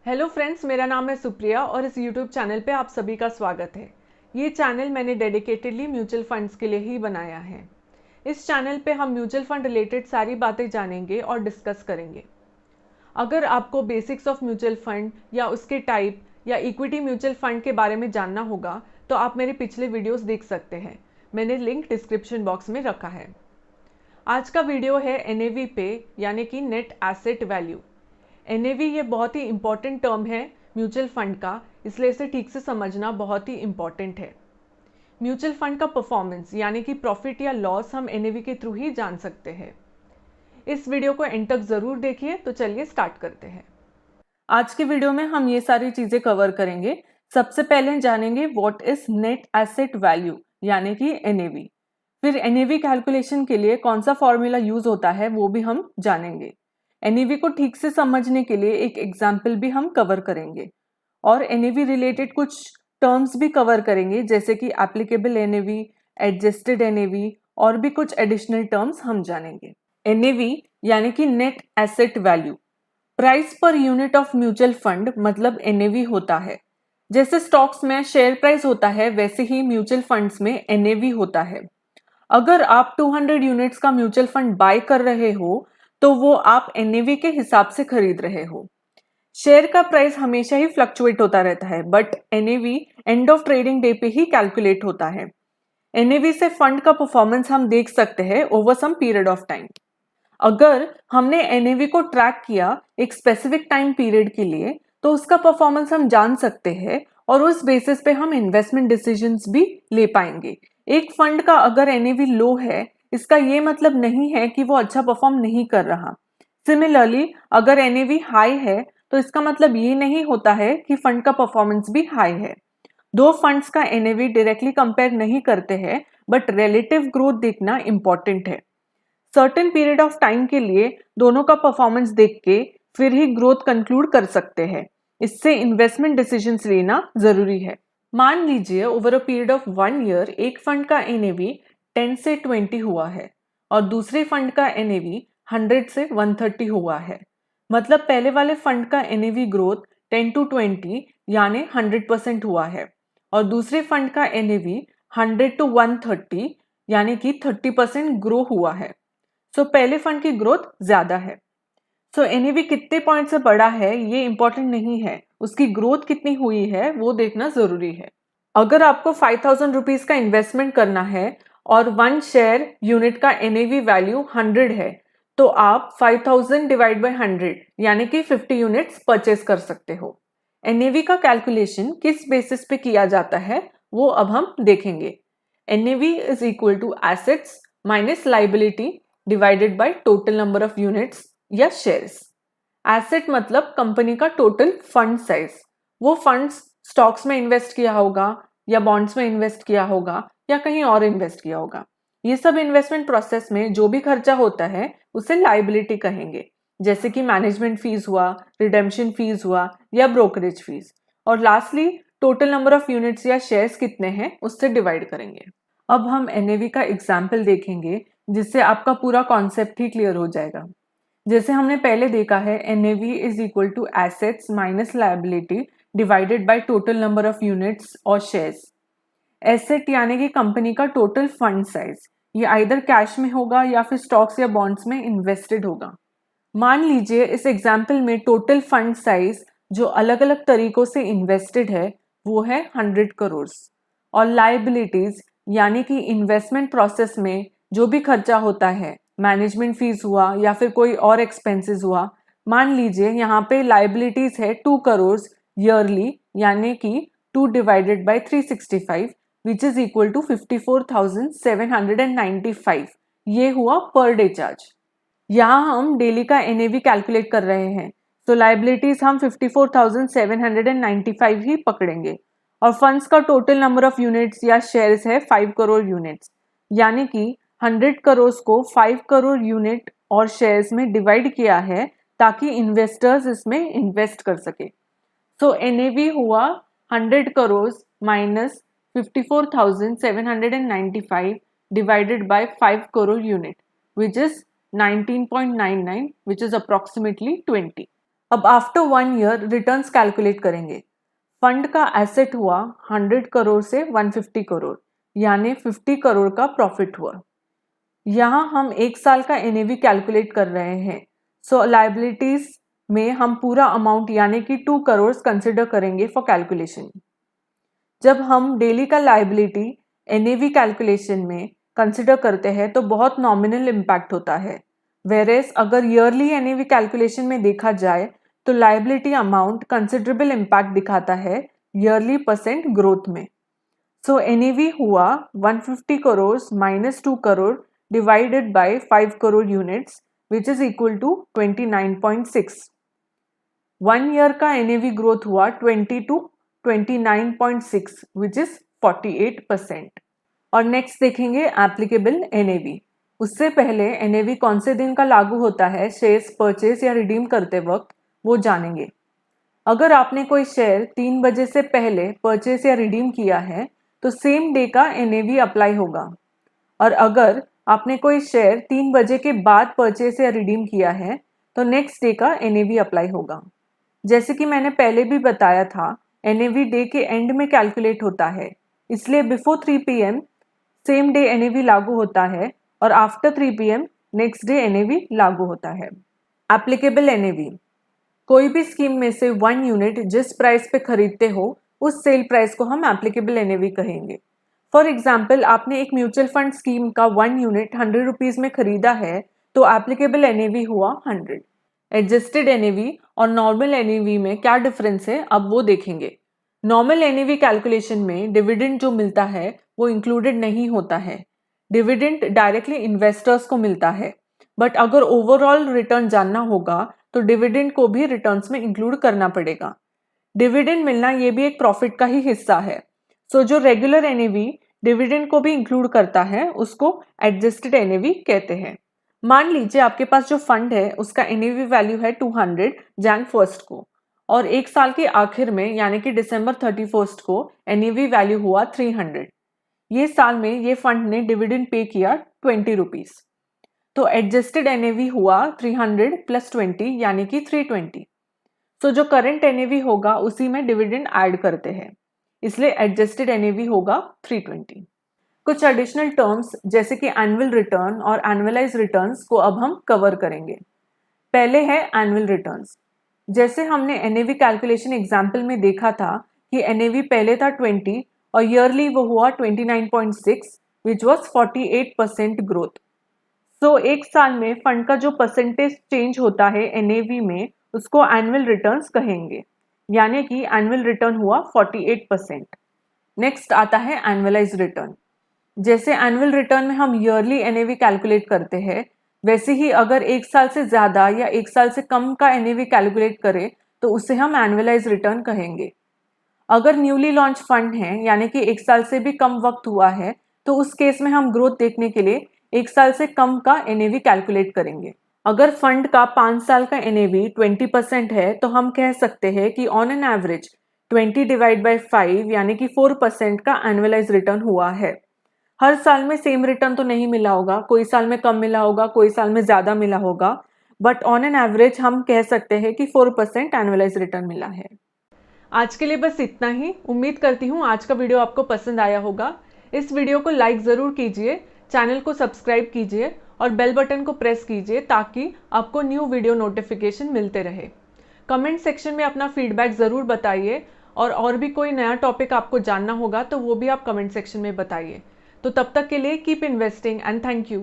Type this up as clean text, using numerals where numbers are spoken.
Hello friends, मेरा नाम है सुप्रिया और इस यूट्यूब चैनल पे आप सभी का स्वागत है। ये चैनल मैंने डेडिकेटेडली म्यूचुअल फंड्स के लिए ही बनाया है। इस चैनल पे हम म्यूचुअल फंड रिलेटेड सारी बातें जानेंगे और डिस्कस करेंगे। अगर आपको बेसिक्स ऑफ म्यूचुअल फंड या उसके टाइप या इक्विटी म्यूचुअल फंड के बारे में जानना होगा तो आप मेरे पिछले वीडियोज़ देख सकते हैं। मैंने लिंक डिस्क्रिप्शन बॉक्स में रखा है। आज का वीडियो है NAV पे, यानी कि नेट एसेट वैल्यू। NAV ये बहुत ही इंपॉर्टेंट टर्म है म्यूचुअल फंड का, इसलिए इसे ठीक से समझना बहुत ही इंपॉर्टेंट है। म्यूचुअल फंड का परफॉर्मेंस यानी कि प्रॉफिट या लॉस हम NAV के थ्रू ही जान सकते हैं। इस वीडियो को एंड तक ज़रूर देखिए। तो चलिए स्टार्ट करते हैं। आज के वीडियो में हम ये सारी चीज़ें कवर करेंगे। सबसे पहले जानेंगे what is net asset value यानी कि NAV। फिर NAV कैलकुलेशन के लिए कौन सा फॉर्मूला यूज होता है वो भी हम जानेंगे। NAV को ठीक से समझने के लिए एक एग्जाम्पल भी हम कवर करेंगे और NAV रिलेटेड कुछ टर्म्स भी कवर करेंगे, जैसे कि एप्लीकेबल NAV, एडजस्टेड NAV और भी कुछ एडिशनल टर्म्स हम जानेंगे। NAV यानी कि net asset value, price per unit of mutual fund मतलब NAV होता है। जैसे स्टॉक्स में शेयर प्राइस होता है, वैसे ही म्यूचुअल फंड्स में NAV होता है। अगर आप 200 यूनिट्स का म्यूचुअल फंड बाय कर रहे हो तो वो आप NAV के हिसाब से खरीद रहे हो। शेयर का प्राइस हमेशा ही फ्लक्चुएट होता रहता है, but NAV end of trading day पे ही कैलकुलेट होता है। NAV से फंड का परफॉर्मेंस हम देख सकते हैं over some period of time. अगर हमने NAV को ट्रैक किया एक स्पेसिफिक टाइम पीरियड के लिए तो उसका परफॉर्मेंस हम जान सकते हैं और उस बेसिस पे हम इन्वेस्टमेंट डिसीजंस भी ले पाएंगे। एक फंड का अगर NAV लो है, इसका ये मतलब नहीं है कि वो अच्छा परफॉर्म नहीं कर रहा। सिमिलरली अगर NAV हाई है तो इसका मतलब ये नहीं होता है कि फंड का परफॉर्मेंस भी हाई है। दो फंड्स का NAV डायरेक्टली कंपेयर नहीं करते हैं, बट रिलेटिव ग्रोथ देखना इंपॉर्टेंट है। सर्टेन पीरियड ऑफ टाइम के लिए दोनों का परफॉर्मेंस देख के फिर ही ग्रोथ कंक्लूड कर सकते हैं। इससे इन्वेस्टमेंट डिसीजंस लेना जरूरी है। मान लीजिए over a period of 1 year एक फंड का NAV 10 से 20 हुआ है और दूसरे फंड का NAV 100 से 130 हुआ है। मतलब पहले वाले फंड का NAV ग्रोथ 10 to 20 यानी 100% हुआ है और दूसरे फंड का NAV 100 to 130 यानी कि 30% ग्रो हुआ है। सो पहले फंड की ग्रोथ ज्यादा है। सो NAV कितने पॉइंट से बढ़ा है ये इंपॉर्टेंट नहीं है, उसकी ग्रोथ कितनी हुई है वो देखना जरूरी है। अगर आपको 5000 रुपीज का इन्वेस्टमेंट करना है और 1 शेयर यूनिट का NAV वैल्यू 100 है तो आप 5000 डिवाइड बाय 100 यानी कि 50 यूनिट्स परचेज कर सकते हो। NAV का कैलकुलेशन किस बेसिस पे किया जाता है वो अब हम देखेंगे। NAV is equal to assets minus liability divided by total number of units या शेयर्स। एसेट मतलब कंपनी का टोटल फंड साइज। वो फंड्स स्टॉक्स में इन्वेस्ट किया होगा या बॉन्ड्स में इन्वेस्ट किया होगा या कहीं और इन्वेस्ट किया होगा। ये सब इन्वेस्टमेंट प्रोसेस में जो भी खर्चा होता है उसे लाइबिलिटी कहेंगे, जैसे कि मैनेजमेंट फीस हुआ, रिडेम्पशन फीस हुआ या ब्रोकरेज फीस। और lastly total number of units या शेयर्स कितने हैं उससे डिवाइड करेंगे। अब हम NAV का एग्जाम्पल देखेंगे जिससे आपका पूरा कॉन्सेप्ट ही क्लियर हो जाएगा। जैसे हमने पहले देखा है NAV is equal to assets minus liability divided by total number of units और शेयर्स। एसेट यानी कि कंपनी का टोटल फंड साइज, ये आइदर कैश में होगा या फिर स्टॉक्स या बॉन्ड्स में इन्वेस्टेड होगा। मान लीजिए इस एग्जाम्पल में टोटल फंड साइज जो अलग अलग तरीकों से इन्वेस्टेड है वो है 100 करोड़ और लायबिलिटीज यानी कि इन्वेस्टमेंट प्रोसेस में जो भी खर्चा होता है, मैनेजमेंट फीस हुआ या फिर कोई और एक्सपेंसेस हुआ, मान लीजिए यहाँ पे लाइबिलिटीज है 2 करोड़ ईयरली यानी कि 2 divided by 365 which is equal to 54,795। ये हुआ पर डे चार्ज। यहाँ हम डेली का NAV कैलकुलेट कर रहे हैं तो लाइबिलिटीज हम 54,795 ही पकड़ेंगे और फंड्स का टोटल नंबर ऑफ यूनिट्स या शेयर्स है 5 करोड़ यूनिट्स, यानी कि 100 करोड़ को 5 करोड़ यूनिट और शेयर्स में डिवाइड किया है ताकि इन्वेस्टर्स इसमें इन्वेस्ट कर सके। सो NAV हुआ 100 crore minus 54,795 divided by 5 crore unit which is 19.99 which is approximately 20। अब आफ्टर 1 ईयर रिटर्न्स कैलकुलेट करेंगे। फंड का एसेट हुआ 100 करोड़ से 150 करोड़, यानी 50 करोड़ का प्रॉफिट हुआ। यहाँ हम एक साल का एनएवी कैलकुलेट कर रहे हैं। सो लायबिलिटीज में हम पूरा अमाउंट यानी कि 2 करोड़ कंसिडर करेंगे फॉर कैलकुलेशन। जब हम डेली का लायबिलिटी एनएवी कैलकुलेशन में कंसिडर करते हैं तो बहुत नॉमिनल इम्पैक्ट होता है। वेरेस अगर ईयरली एनएवी कैलकुलेशन में देखा जाए तो लायबिलिटी अमाउंट कंसिडरेबल इम्पैक्ट दिखाता है ईयरली % ग्रोथ में। सो एनएवी हुआ 150 crore minus 2 crore divided by 5 crore units which is equal to 29.6. 1 year का NAV growth हुआ 20 to 29.6 which is 48%. और नेक्स्ट देखेंगे एप्लीकेबल NAV। उससे पहले NAV कौन से दिन का लागू होता है शेयर्स परचेज या रिडीम करते वक्त, वो जानेंगे। अगर आपने कोई शेयर 3 बजे से पहले परचेज या रिडीम किया है तो सेम डे का NAV अप्लाई होगा, और अगर आपने कोई शेयर 3 बजे के बाद परचेस या रिडीम किया है तो नेक्स्ट डे का एनएवी अप्लाई होगा। जैसे कि मैंने पहले भी बताया था, एनएवी डे के एंड में कैलकुलेट होता है, इसलिए before 3 PM same day NAV लागू होता है और after 3 PM next day NAV लागू होता है। एप्लीकेबल एनएवी, कोई भी स्कीम में से 1 यूनिट जिस प्राइस पे खरीदते हो उस सेल प्राइस को हम एप्लीकेबल एनएवी कहेंगे। फॉर एग्जाम्पल, आपने एक म्यूचुअल फंड स्कीम का 1 यूनिट 100 रुपीज़ में खरीदा है तो एप्लीकेबल एनएवी हुआ 100। एडजस्टेड एनएवी और नॉर्मल एनएवी में क्या डिफरेंस है अब वो देखेंगे। नॉर्मल एनएवी कैलकुलेशन में डिविडेंड जो मिलता है वो इंक्लूडेड नहीं होता है। डिविडेंड डायरेक्टली इन्वेस्टर्स को मिलता है, बट अगर ओवरऑल रिटर्न जानना होगा तो डिविडेंड को भी रिटर्न्स में इंक्लूड करना पड़ेगा। डिविडेंड मिलना ये भी एक प्रॉफिट का ही हिस्सा है। सो जो रेगुलर एनएवी डिविडेंड को भी इंक्लूड करता है उसको एडजस्टेड एनएवी कहते हैं। मान लीजिए आपके पास जो फंड है उसका एनएवी वैल्यू है 200 Jan 1 को, और एक साल के आखिर में यानी कि December 31 को एनएवी वैल्यू हुआ 300। ये साल में ये फंड ने डिविडेंड पे किया 20 रुपीज, तो एडजस्टेड एनएवी हुआ 300 + 20 यानी कि 320। सो जो करंट एनएवी होगा उसी में डिविडेंड ऐड करते हैं, इसलिए एडजस्टेड एनएवी होगा 320। कुछ एडिशनल टर्म्स जैसे कि एनुअल रिटर्न और एनुअलाइज रिटर्न्स को अब हम कवर करेंगे। पहले है एनुअल रिटर्न्स। जैसे हमने एनएवी कैलकुलेशन एग्जाम्पल में देखा था कि एनएवी पहले था 20 और ईयरली वो हुआ 29.6 विच वॉज 48% ग्रोथ। सो एक साल में फंड का जो परसेंटेज चेंज होता है एनएवी में उसको एनुअल रिटर्न्स कहेंगे, यानी कि एनुअल रिटर्न हुआ 48%। नेक्स्ट आता है एनुअलाइज रिटर्न। जैसे एनुअल रिटर्न में हम ईयरली एनएवी कैलकुलेट करते हैं, वैसे ही अगर एक साल से ज़्यादा या एक साल से कम का एनएवी कैलकुलेट करें तो उसे हम एनुअलाइज रिटर्न कहेंगे। अगर न्यूली लॉन्च फंड है यानी कि एक साल से भी कम वक्त हुआ है तो उस केस में हम ग्रोथ देखने के लिए एक साल से कम का एनएवी कैलकुलेट करेंगे। अगर फंड का 5 साल का एनएवी 20% है तो हम कह सकते हैं कि on an average 20 divide by 5 यानी कि 4% का एनुअलाइज रिटर्न हुआ है। हर साल में सेम रिटर्न तो नहीं मिला होगा, कोई साल में कम मिला होगा, कोई साल में ज़्यादा मिला होगा, बट ऑन एन एवरेज हम कह सकते हैं कि 4% एनुअलाइज रिटर्न मिला है। आज के लिए बस इतना ही। उम्मीद करती हूँ आज का वीडियो आपको पसंद आया होगा। इस वीडियो को लाइक ज़रूर कीजिए, चैनल को सब्सक्राइब कीजिए और बेल बटन को प्रेस कीजिए ताकि आपको न्यू वीडियो नोटिफिकेशन मिलते रहे। कमेंट सेक्शन में अपना फीडबैक ज़रूर बताइए, और भी कोई नया टॉपिक आपको जानना होगा तो वो भी आप कमेंट सेक्शन में बताइए। तो तब तक के लिए keep investing and thank you.